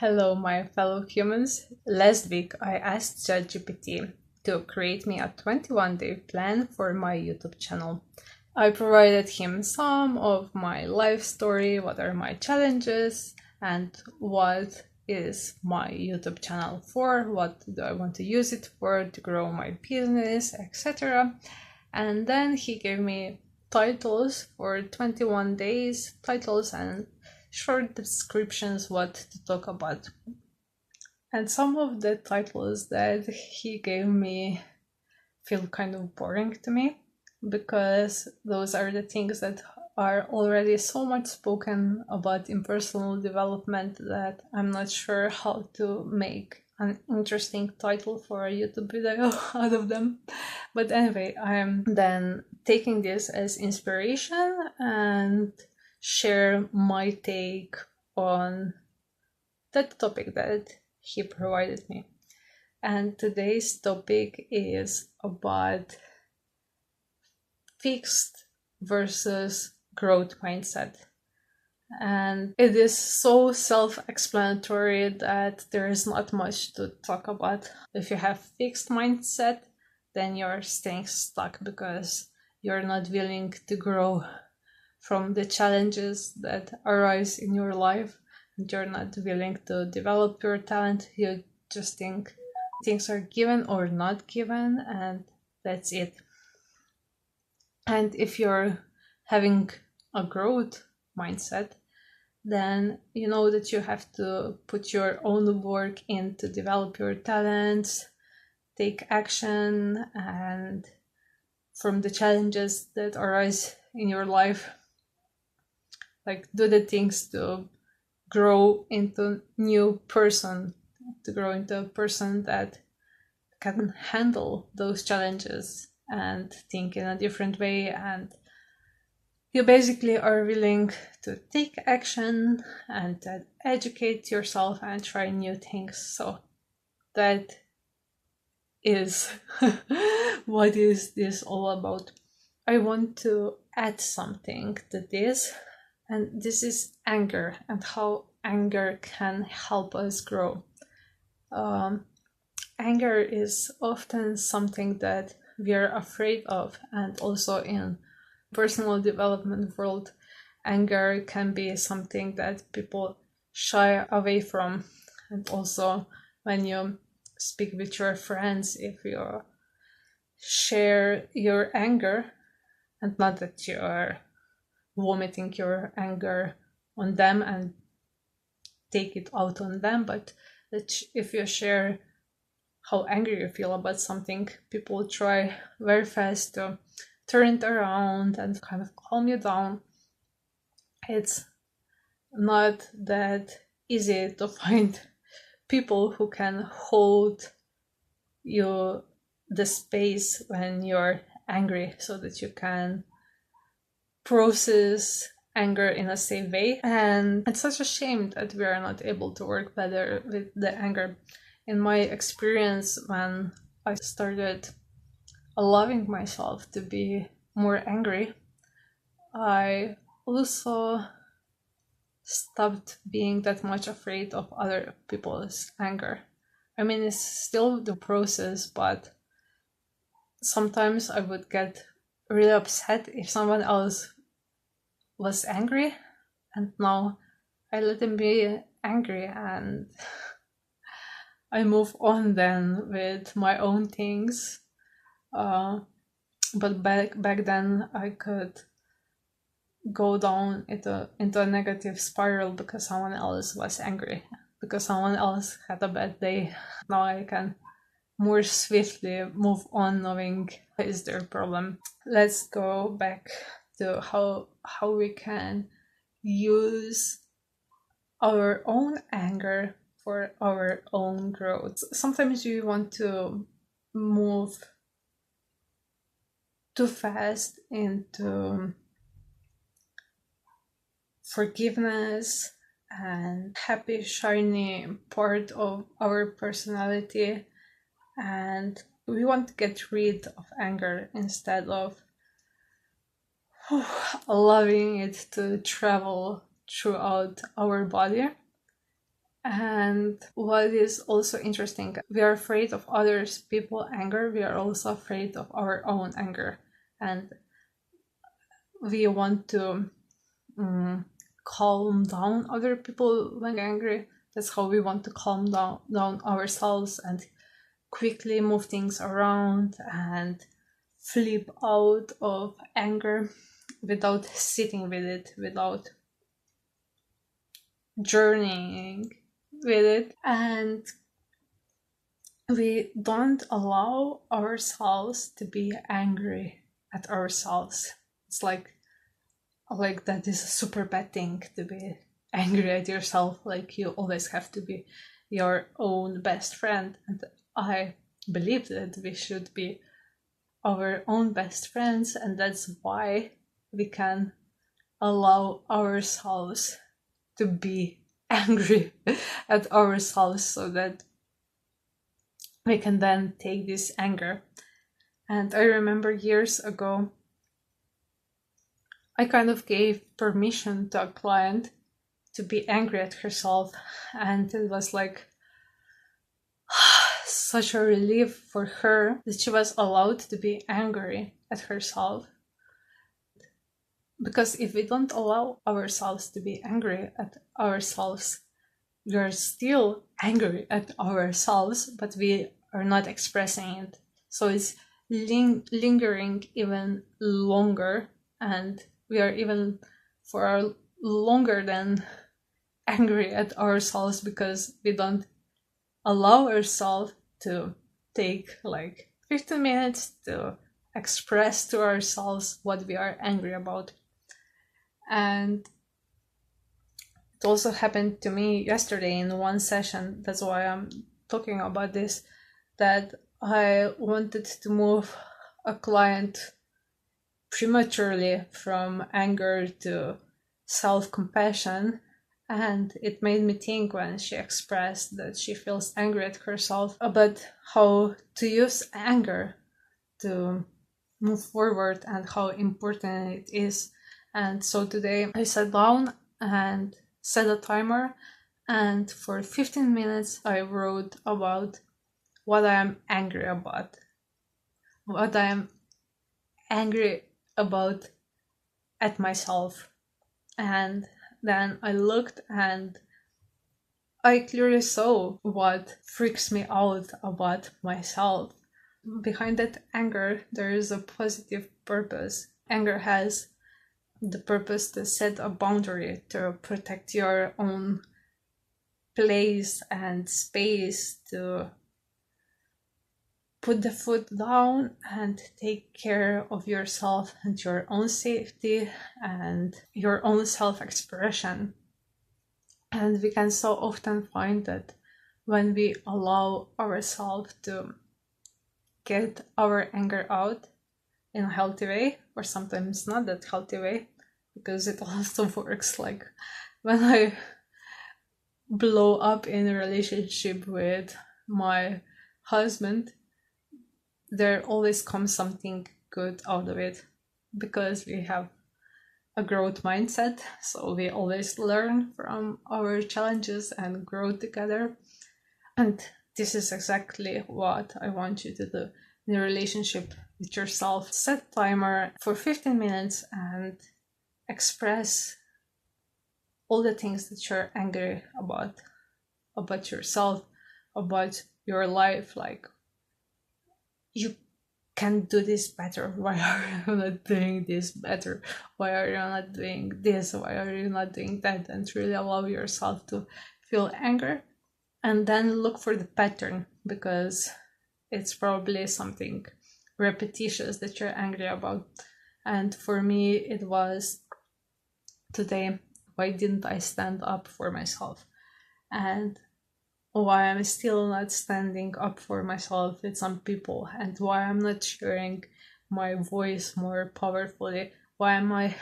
Hello, my fellow humans. Last week I asked ChatGPT to create me a 21-day plan for my YouTube channel. I provided him some of my life story, what are my challenges, and what is my YouTube channel for, what do I want to use it for to grow my business, etc. And then he gave me titles for 21 days, titles and short descriptions what to talk about. And some of the titles that he gave me feel kind of boring to me because those are the things that are already so much spoken about in personal development that I'm not sure how to make an interesting title for a YouTube video out of them. But anyway, I'm then taking this as inspiration and share my take on that topic that he provided me. And today's topic is about fixed versus growth mindset. And it is so self-explanatory that there is not much to talk about. If you have fixed mindset, then you're staying stuck because you're not willing to grow from the challenges that arise in your life, and you're not willing to develop your talent. You just think things are given or not given, and that's it. And if you're having a growth mindset, then you know that you have to put your own work in to develop your talents, take action, and from the challenges that arise in your life, like do the things to grow into new person, to grow into a person that can handle those challenges and think in a different way, and you basically are willing to take action and educate yourself and try new things. So that is what is this all about. I want to add something to this, and this is anger and how anger can help us grow. Anger is often something that we are afraid of, and also in personal development world, anger can be something that people shy away from. And also when you speak with your friends, if you share your anger, and not that you are vomiting your anger on them and take it out on them, but that if you share how angry you feel about something, people try very fast to turn it around and kind of calm you down. It's not that easy to find people who can hold you the space when you're angry so that you can process anger in a safe way. And it's such a shame that we are not able to work better with the anger. In my experience, when I started allowing myself to be more angry, I also stopped being that much afraid of other people's anger. I mean, it's still the process, but sometimes I would get really upset if someone else was angry, and now I let them be angry and I move on then with my own things. But back then I could go down into a negative spiral because someone else was angry, because someone else had a bad day. Now I can more swiftly move on knowing is their problem. Let's go back to how we can use our own anger for our own growth. Sometimes you want to move too fast into forgiveness and happy, shiny part of our personality, and we want to get rid of anger instead of allowing it to travel throughout our body. And what is also interesting, we are afraid of others people anger, we are also afraid of our own anger, and we want to calm down other people when angry. That's how we want to calm down ourselves and quickly move things around and flip out of anger without sitting with it, without journeying with it. And we don't allow ourselves to be angry at ourselves. It's like that is a super bad thing to be angry at yourself. Like you always have to be your own best friend. And I believe that we should be our own best friends, and that's why we can allow ourselves to be angry at ourselves, so that we can then take this anger. And I remember years ago, I kind of gave permission to a client to be angry at herself, and it was like such a relief for her that she was allowed to be angry at herself. Because if we don't allow ourselves to be angry at ourselves, we are still angry at ourselves, but we are not expressing it. So it's lingering even longer, and we are even for longer than angry at ourselves because we don't allow ourselves to take like 15 minutes to express to ourselves what we are angry about. And it also happened to me yesterday in one session. That's why I'm talking about this, that I wanted to move a client prematurely from anger to self-compassion. And it made me think when she expressed that she feels angry at herself about how to use anger to move forward and how important it is. And so today I sat down and set a timer, and for 15 minutes I wrote about what I am angry about. What I am angry about at myself. And then I looked and I clearly saw what freaks me out about myself. Behind that anger, there is a positive purpose. Anger has the purpose to set a boundary, to protect your own place and space, to put the foot down and take care of yourself and your own safety and your own self-expression. And we can so often find that when we allow ourselves to get our anger out in a healthy way, or sometimes not that healthy way, because it also works like when I blow up in a relationship with my husband, there always comes something good out of it, because we have a growth mindset, so we always learn from our challenges and grow together. And this is exactly what I want you to do in a relationship with yourself. Set timer for 15 minutes and express all the things that you're angry about yourself, about your life. Like, you can do this better. Why are you not doing this better? Why are you not doing this? Why are you not doing that? And really allow yourself to feel anger, and then look for the pattern, because it's probably something repetitious that you're angry about. And for me, it was today, why didn't I stand up for myself? And why I'm still not standing up for myself with some people, and why I'm not sharing my voice more powerfully. Why am I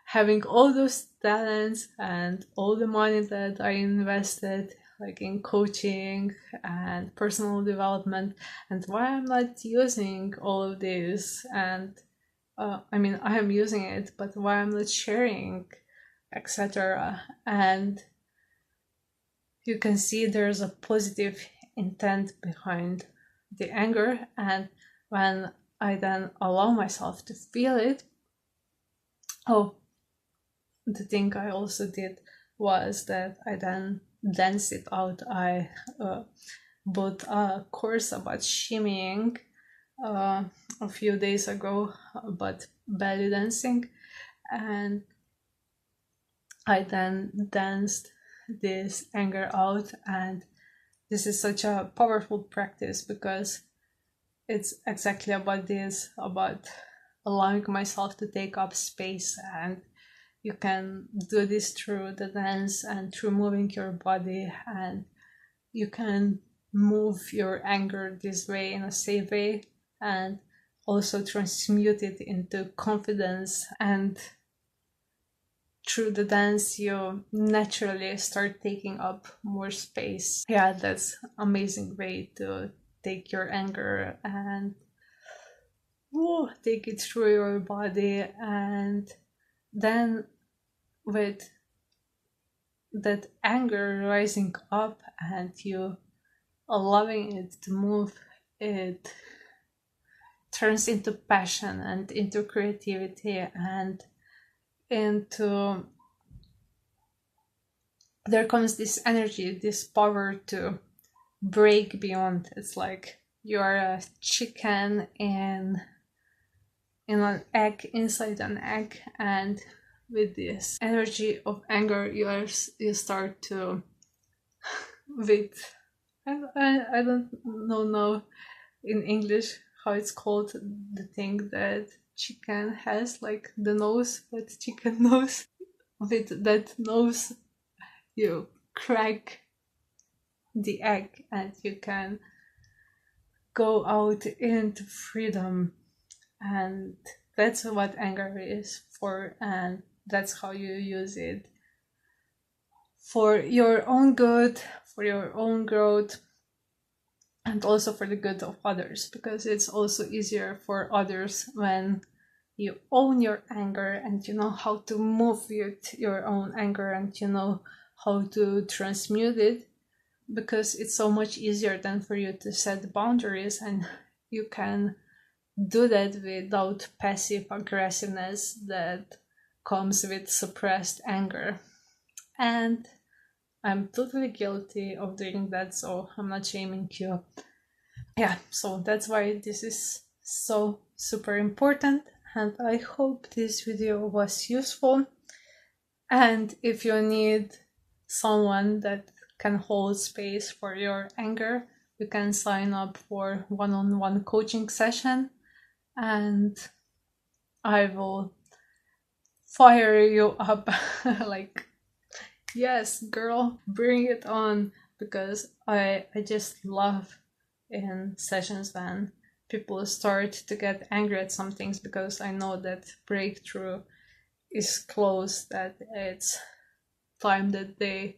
having all those talents and all the money that I invested like in coaching and personal development, and why I'm not using all of this? And I mean, I am using it, but why I'm not sharing, etc. And you can see there's a positive intent behind the anger. And when I then allow myself to feel it, oh, the thing I also did was that I then danced it out. I bought a course about shimmying a few days ago, about belly dancing, and I then danced this anger out. And this is such a powerful practice because it's exactly about this, about allowing myself to take up space. And you can do this through the dance and through moving your body, and you can move your anger this way in a safe way and also transmute it into confidence. And through the dance you naturally start taking up more space. Yeah, that's amazing way to take your anger and take it through your body. And then with that anger rising up and you allowing it to move, it turns into passion and into creativity and into, there comes this energy, this power to break beyond. It's like you're a chicken in an egg, inside an egg, and with this energy of anger you start to with I don't know now in English how it's called, the thing that chicken has, like the nose, that chicken nose. With that nose you crack the egg and you can go out into freedom. And that's what anger is for, and that's how you use it for your own good, for your own growth, and also for the good of others, because it's also easier for others when you own your anger and you know how to move your own anger and you know how to transmute it, because it's so much easier than for you to set boundaries, and you can do that without passive aggressiveness that comes with suppressed anger. And I'm totally guilty of doing that, so I'm not shaming you. Yeah, so that's why this is so super important, and I hope this video was useful. And if you need someone that can hold space for your anger, you can sign up for one-on-one coaching session, and I will fire you up like, yes girl, bring it on, because I just love in sessions when people start to get angry at some things, because I know that breakthrough is close, that it's time that they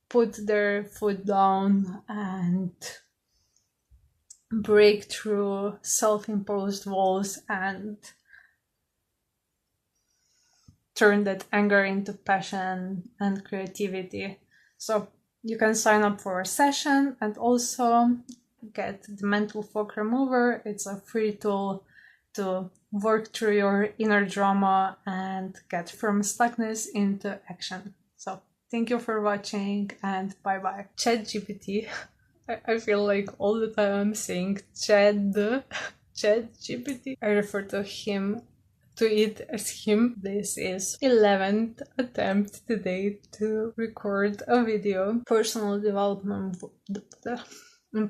put their foot down and break through self-imposed walls and turn that anger into passion and creativity. So you can sign up for a session and also get the mental fog remover. It's a free tool to work through your inner drama and get from stuckness into action. So thank you for watching, and bye bye. ChatGPT. I feel like all the time I'm saying ChatGPT. I refer to it as him. This is 11th attempt today to record a video. Personal development